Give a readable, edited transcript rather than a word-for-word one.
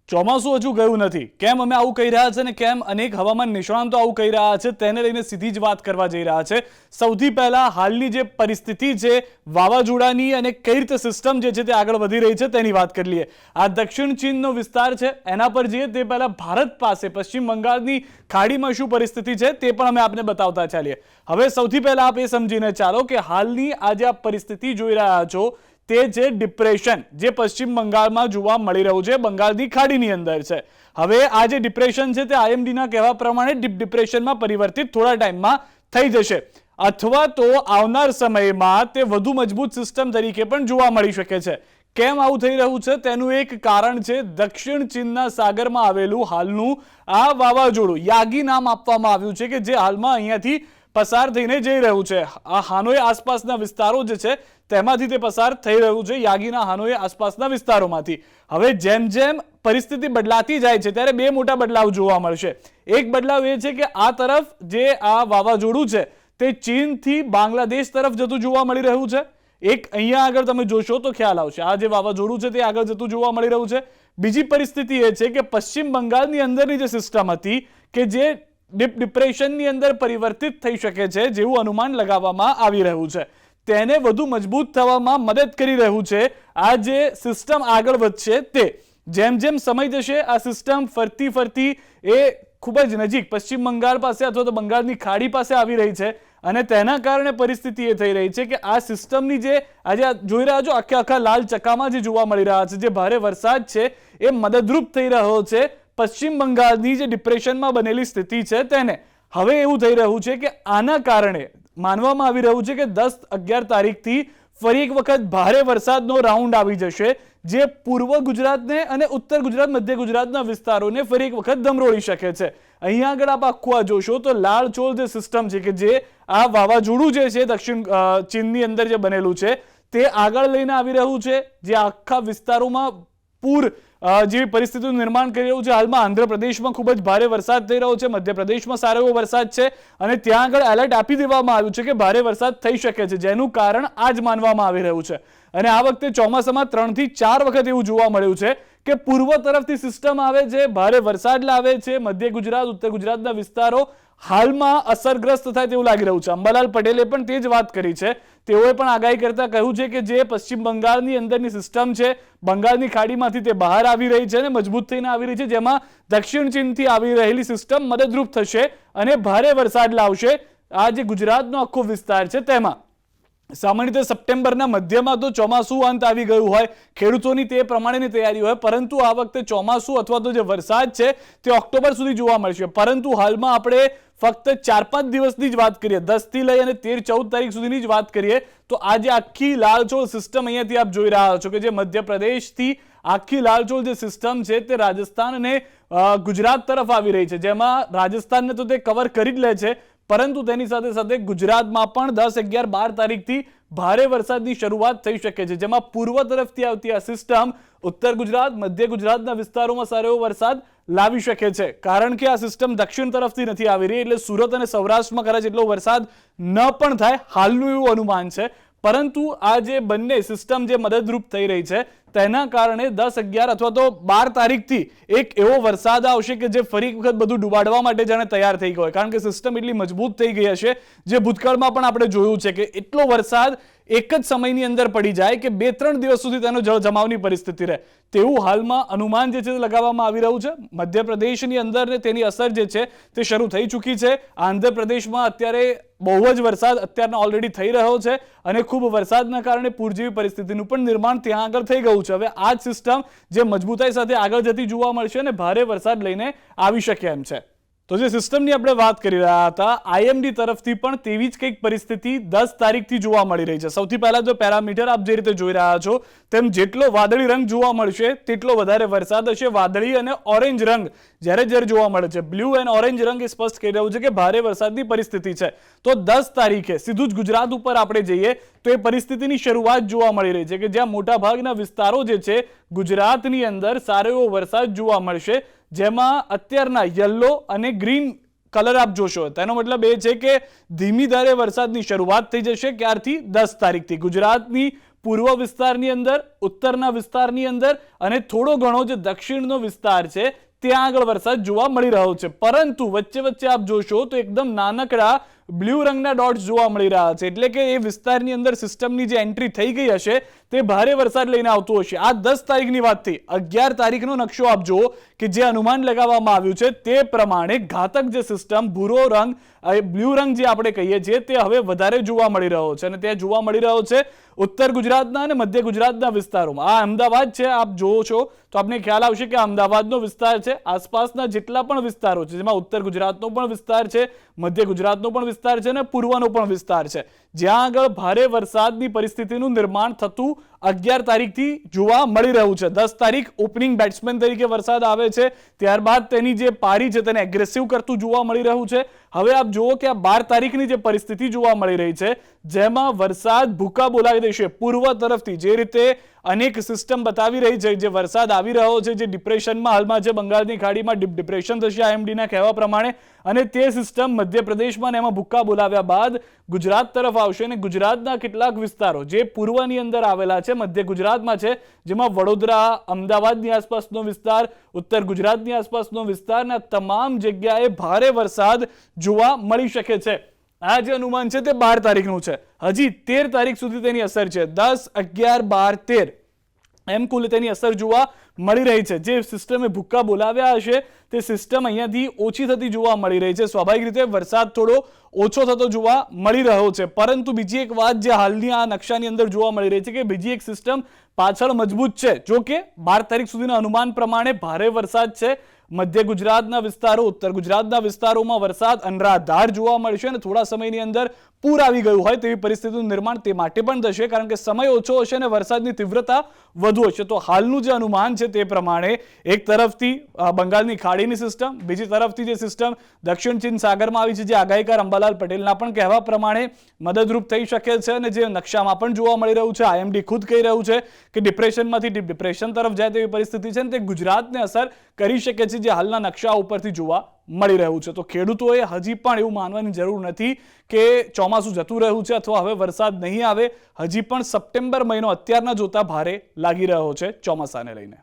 ચોમાસું હજુ ગયું નથી. કેમ અમે આવું કહી રહ્યા છે અને કેમ અનેક હવામાન નિષ્ણાંતો આવું કહી રહ્યા છે તેને લઈને સીધી જ વાત કરવા જઈ રહ્યા છે. સૌથી પહેલા હાલની જે પરિસ્થિતિ છે વાવાઝોડાની અને કઈ રીતે સિસ્ટમ જે છે તે આગળ વધી રહી છે તેની વાત કરી લઈએ. આ દક્ષિણ ચીનનો વિસ્તાર છે, એના પર જઈએ તે પહેલા ભારત પાસે પશ્ચિમ બંગાળની ખાડીમાં શું પરિસ્થિતિ છે તે પણ અમે આપને બતાવતા ચાલીએ. હવે સૌથી પહેલા આપ એ સમજીને ચાલો કે હાલની આ જે આપ પરિસ્થિતિ જોઈ રહ્યા છો તે છે ડિપ્રેશન, જે પશ્ચિમ બંગાળમાં જોવા મળી રહ્યું છે, બંગાળની ખાડીની અંદર છે. હવે આ જે ડિપ્રેશન છે તે આઈએમડીના કહેવા પ્રમાણે ડીપ ડિપ્રેશનમાં પરિવર્તિત થોડા ટાઈમમાં થઈ જશે, અથવા તો આવનાર સમયમાં તે વધુ મજબૂત સિસ્ટમ તરીકે પણ જોવા મળી શકે છે. કેમ આવું થઈ રહ્યું છે તેનું એક કારણ છે દક્ષિણ ચીનના સાગરમાં આવેલું હાલનું આ વાવાઝોડું. યાગી નામ આપવામાં આવ્યું છે કે જે હાલમાં અહીંયાથી પસાર થઈને જઈ રહ્યું છે. આ હાનોઈ આસપાસના વિસ્તારો જે છે તેમાંથી તે પસાર થઈ રહ્યું છે, યાગીના હાનોઈ આસપાસના વિસ્તારોમાંથી. હવે જેમ જેમ પરિસ્થિતિ બદલાતી જાય છે ત્યારે બે મોટા બદલાવ જોવા મળશે. એક બદલાવ એ છે કે આ તરફ જે આ વાવાઝોડું છે તે ચીનથી બાંગ્લાદેશ તરફ જતું જોવા મળી રહ્યું છે. એક અહીંયા આગળ તમે જોશો તો ખ્યાલ આવશે, આ જે વાવાઝોડું છે તે આગળ જતું જોવા મળી રહ્યું છે. બીજી પરિસ્થિતિ એ છે કે પશ્ચિમ બંગાળની અંદરની જે સિસ્ટમ હતી કે જે ડીપ ડિપ્રેશનની અંદર પરિવર્તિત થઈ શકે છે જેવું અનુમાન લગાવવામાં આવી રહ્યું છે, તેને વધુ મજબૂત થવામાં મદદ કરી રહ્યું છે. આ જે સિસ્ટમ આગળ વધશે તે જેમ જેમ સમય જશે આ સિસ્ટમ ફરતી ફરતી એ ખૂબ જ નજીક પશ્ચિમ બંગાળ પાસે અથવા તો બંગાળની ખાડી પાસે આવી રહી છે અને તેના કારણે પરિસ્થિતિ એ થઈ રહી છે કે આ સિસ્ટમની જે આજે જોઈ રહ્યા છો આખા લાલ ચક્કામાં જે જોવા મળી રહ્યા છે, જે ભારે વરસાદ છે એ મદદરૂપ થઈ રહ્યો છે પશ્ચિમ બંગાળની જે ડિપ્રેશનમાં બનેલી સ્થિતિ છે તેને. હવે એવું થઈ રહ્યું છે કે આના કારણે માનવામાં આવી રહ્યું છે કે 10-11 તારીખથી ફરી એક વખત ભારે વરસાદનો રાઉન્ડ આવી જશે, જે પૂર્વ ગુજરાતને અને ઉત્તર ગુજરાત, મધ્ય ગુજરાતના વિસ્તારોને ફરી એક વખત ધમરોળી શકે છે. અહીંયા આગળ આપ આખું આ જોશો તો લાલચોળ જે સિસ્ટમ છે કે જે આ વાવાઝોડું જે છે દક્ષિણ ચીનની અંદર જે બનેલું છે તે આગળ લઈને આવી રહ્યું છે, જે આખા વિસ્તારોમાં પૂર જેવી પરિસ્થિતિનું નિર્માણ કરી રહ્યું છે. હાલમાં આંધ્રપ્રદેશમાં ખૂબ જ ભારે વરસાદ થઈ રહ્યો છે, મધ્યપ્રદેશમાં સારો એવો વરસાદ છે અને ત્યાં આગળ એલર્ટ આપી દેવામાં આવ્યું છે કે ભારે વરસાદ થઈ શકે છે, જેનું કારણ આ જ માનવામાં આવી રહ્યું છે. અને આ વખતે ચોમાસામાં 3 થી 4 વખત એવું જોવા મળ્યું છે કે પૂર્વ તરફથી સિસ્ટમ આવે છે, ભારે વરસાદ લાવે છે, મધ્ય ગુજરાત, ઉત્તર ગુજરાતના વિસ્તારો હાલમાં અસરગ્રસ્ત થાય તેવું લાગી રહ્યું છે. અંબાલાલ પટેલે પણ તે જ વાત કરી છે. તેઓએ પણ આગાહી કરતા કહ્યું છે કે જે પશ્ચિમ બંગાળની અંદરની સિસ્ટમ છે બંગાળની ખાડીમાંથી તે બહાર આવી રહી છે અને મજબૂત થઈને આવી રહી છે, જેમાં દક્ષિણ ચીનથી આવી રહેલી સિસ્ટમ મદદરૂપ થશે અને ભારે વરસાદ લાવશે આ જે ગુજરાતનો આખો વિસ્તાર છે તેમાં. સામાન્ય રીતે સપ્ટેમ્બરના મધ્યમાં તો ચોમાસું અંત આવી ગયું હોય, ખેડૂતોની તે પ્રમાણેની તૈયારી હોય, પરંતુ આ વખતે ચોમાસું અથવા તો જે વરસાદ છે તે ઓક્ટોબર સુધી જોવા મળશે. પરંતુ હાલમાં આપણે ફક્ત 4-5 દિવસની જ વાત કરીએ, 10 થી લઈ અને 13-14 તારીખ સુધીની જ વાત કરીએ તો આજે આખી લાલચોળ સિસ્ટમ અહીંયાથી આપ જોઈ રહ્યા છો કે જે મધ્યપ્રદેશથી આખી લાલચોળ જે સિસ્ટમ છે તે રાજસ્થાન અને ગુજરાત તરફ આવી રહી છે, જેમાં રાજસ્થાનને તો તે કવર કરી જ લે છે, પરંતુ તેની સાથે સાથે ગુજરાતમાં પણ 10, 11, 12 તારીખથી ભારે વરસાદની શરૂઆત થઈ શકે છે, જેમાં પૂર્વ તરફથી આવતી આ સિસ્ટમ ઉત્તર ગુજરાત, મધ્ય ગુજરાતના વિસ્તારોમાં સારો એવો વરસાદ લાવી શકે છે. કારણ કે આ સિસ્ટમ દક્ષિણ તરફથી નથી આવી રહી, એટલે સુરત અને સૌરાષ્ટ્રમાં કદાચ એટલો વરસાદ ન પણ થાય હાલનું એવું અનુમાન છે. પરંતુ આ જે બંને સિસ્ટમ જે મદદરૂપ થઈ રહી છે તેના કારણે 10, 11 અથવા તો 12 તારીખથી એક એવો વરસાદ આવશે કે જે ફરી વખત બધું ડૂબાડવા માટે જાણે તૈયાર થઈ ગયો હોય, કારણ કે સિસ્ટમ એટલી મજબૂત થઈ ગઈ હશે, જે ભૂતકાળમાં પણ આપણે જોયું છે કે એટલો વરસાદ એક જ સમયની અંદર પડી જાય કે 2-3 દિવસ સુધી તેનો જળ જમાવની પરિસ્થિતિ રહે, તેવું હાલમાં અનુમાન જે છે તે લગાવવામાં આવી રહ્યું છે. મધ્યપ્રદેશની અંદર ને તેની અસર જે છે તે શરૂ થઈ ચૂકી છે. આંધ્રપ્રદેશમાં અત્યારે બહુ જ વરસાદ અત્યારના ઓલરેડી થઈ રહ્યો છે અને ખૂબ વરસાદના કારણે પૂર જેવી પરિસ્થિતિનું પણ નિર્માણ ત્યાં આગળ થઈ ગયું છે. હવે આ જ સિસ્ટમ જે મજબૂતાઈ સાથે આગળ જતી જોવા મળશે અને ભારે વરસાદ લઈને આવી શકે એમ છે. તો જે સિસ્ટમની આપણે વાત કરી રહ્યા હતા, આઈએમડી તરફથી પણ તેવી જ કંઈક પરિસ્થિતિ 10 તારીખથી જોવા મળી રહી છે. સૌથી પહેલા તો પેરામીટર આપ જે રીતે જોઈ રહ્યા છો તેમ જેટલો વાદળી રંગ જોવા મળશે તેટલો વધારે વરસાદ હશે. વાદળી અને ઓરેન્જ રંગ જ્યારે જોવા મળે છે, બ્લુ એન્ડ ઓરેન્જ રંગ એ સ્પષ્ટ કહી રહ્યું છે કે ભારે વરસાદની પરિસ્થિતિ છે. તો 10 તારીખે સીધું જ ગુજરાત ઉપર આપણે જઈએ તો એ પરિસ્થિતિની શરૂઆત જોવા મળી રહી છે કે જ્યાં મોટા ભાગના વિસ્તારો જે છે ગુજરાતની અંદર સારો એવો વરસાદ જોવા મળશે, જેમાં અત્યારના યલો અને ગ્રીન કલર આપ જોશો, તેનો મતલબ એ છે કે ધીમી ધારે વરસાદની શરૂઆત થઈ જશે. ક્યારથી? 10 તારીખથી. ગુજરાતની પૂર્વ વિસ્તારની અંદર, ઉત્તરના વિસ્તારની અંદર અને થોડો ઘણો જે દક્ષિણનો વિસ્તાર છે ત્યાં આગળ વરસાદ જોવા મળી રહ્યો છે. પરંતુ વચ્ચે વચ્ચે આપ જોશો તો એકદમ નાનકડા બ્લુ રંગના ડોટ્સ જોવા મળી રહ્યા છે, એટલે કે એ વિસ્તારની અંદર સિસ્ટમની જે એન્ટ્રી થઈ ગઈ હશે તે ભારે વરસાદ લઈને આવતું હશે. આ 10 તારીખની વાત થઈ. 11 તારીખનો નકશો આપ જુઓ કે જે અનુમાન લગાવવામાં આવ્યું છે તે પ્રમાણે ઘાતક જે સિસ્ટમ ભૂરો રંગ, બ્લુ રંગ જે આપણે કહીએ છીએ તે હવે વધારે જોવા મળી રહ્યો છે અને તે જોવા મળી રહ્યો છે ઉત્તર ગુજરાતના અને મધ્ય ગુજરાતના વિસ્તારોમાં. આ અમદાવાદ છે, આપ જોવો છો તો આપને ખ્યાલ આવશે કે અમદાવાદનો વિસ્તાર છે, આસપાસના જેટલા પણ વિસ્તારો છે જેમાં ઉત્તર ગુજરાતનો પણ વિસ્તાર છે, મધ્ય ગુજરાતનો પણ વિસ્તાર છે અને પૂર્વનો પણ વિસ્તાર છે, જ્યાં આગળ ભારે વરસાદની પરિસ્થિતિનું નિર્માણ થતું 11 તારીખથી જોવા મળી રહ્યું છે. 10 તારીખ ઓપનિંગ બેટ્સમેન તરીકે વરસાદ આવે છે, ત્યારબાદ તેની જે પારી છે તેને એગ્રેસિવ કરતું જોવા મળી રહ્યું છે. હવે આપ જુઓ કે આ 12 તારીખની જે પરિસ્થિતિ જોવા મળી રહી છે જેમાં વરસાદ ભૂકા બોલાવી દેશે પૂર્વ તરફથી. જે રીતે અનેક સિસ્ટમ બતાવી રહી છે જે વરસાદ આવી રહ્યો છે, જે ડિપ્રેશનમાં હાલમાં છે, બંગાળની ખાડીમાં ડીપ ડિપ્રેશન થશે આઈએમડીના કહેવા પ્રમાણે, અને તે સિસ્ટમ મધ્યપ્રદેશમાં એમાં ભૂકા બોલાવ્યા બાદ ગુજરાત તરફ આવશે અને ગુજરાતના કેટલાક વિસ્તારો જે પૂર્વની અંદર આવેલા છે, મધ્ય ગુજરાતમાં છે, જેમાં વડોદરા, અમદાવાદની આસપાસનો વિસ્તાર, ઉત્તર ગુજરાતની આસપાસનો વિસ્તારના તમામ જગ્યાએ ભારે વરસાદ જોવા મળી શકે છે. આ જે અનુમાન છે તે 12 તારીખનું છે. હજી 13 તારીખ સુધી તેની અસર છે. 10, 11, 12, 13 એમ કુલ તેની અસર જોવા મળી રહી છે. જે સિસ્ટમે ભૂક્કા બોલાવ્યા હશે તે સિસ્ટમ અહીંયાથી ઓછી થતી જોવા મળી રહી છે. સ્વાભાવિક રીતે વરસાદ થોડો ઓછો થતો જોવા મળી રહ્યો છે. પરંતુ બીજી એક વાત જે હાલની આ નકશાની અંદર જોવા મળી રહી છે કે બીજી એક સિસ્ટમ પાછળ મજબૂત છે. જો કે 12 તારીખ સુધીના અનુમાન પ્રમાણે ભારે વરસાદ છે. મધ્ય ગુજરાતના વિસ્તારો, ઉત્તર ગુજરાતના વિસ્તારોમાં વરસાદ અનરાધાર જોવા મળશે અને થોડા સમયની અંદર પૂર આવી ગયું હોય તેવી પરિસ્થિતિનું નિર્માણ તે માટે પણ થશે, કારણ કે સમય ઓછો હશે અને વરસાદની તીવ્રતા વધુ હશે. તો હાલનું જે અનુમાન છે તે પ્રમાણે એક તરફથી બંગાળની ખાડીની સિસ્ટમ, બીજી તરફથી જે સિસ્ટમ દક્ષિણ ચીન સાગરમાં આવી છે જે આગાહીકાર અંબાલાલ પટેલના પણ કહેવા પ્રમાણે મદદરૂપ થઈ શકે છે અને જે નકશામાં પણ જોવા મળી રહ્યું છે, આઈએમડી ખુદ કહી રહ્યું છે કે ડિપ્રેશનમાંથી ડીપ ડિપ્રેશન તરફ જાય તેવી પરિસ્થિતિ છે અને તે ગુજરાતને અસર કરી શકે છે, જે હાલના નકશા ઉપરથી જોવા મળી રહ્યું છે. તો ખેડૂતોએ હજી પણ એવું માનવાની જરૂર નથી કે ચોમાસું જતું રહ્યું છે અથવા હવે વરસાદ નહીં આવે. હજી પણ સપ્ટેમ્બર મહિનો અત્યારના જોતા ભારે લાગી રહ્યો છે ચોમાસાને લઈને.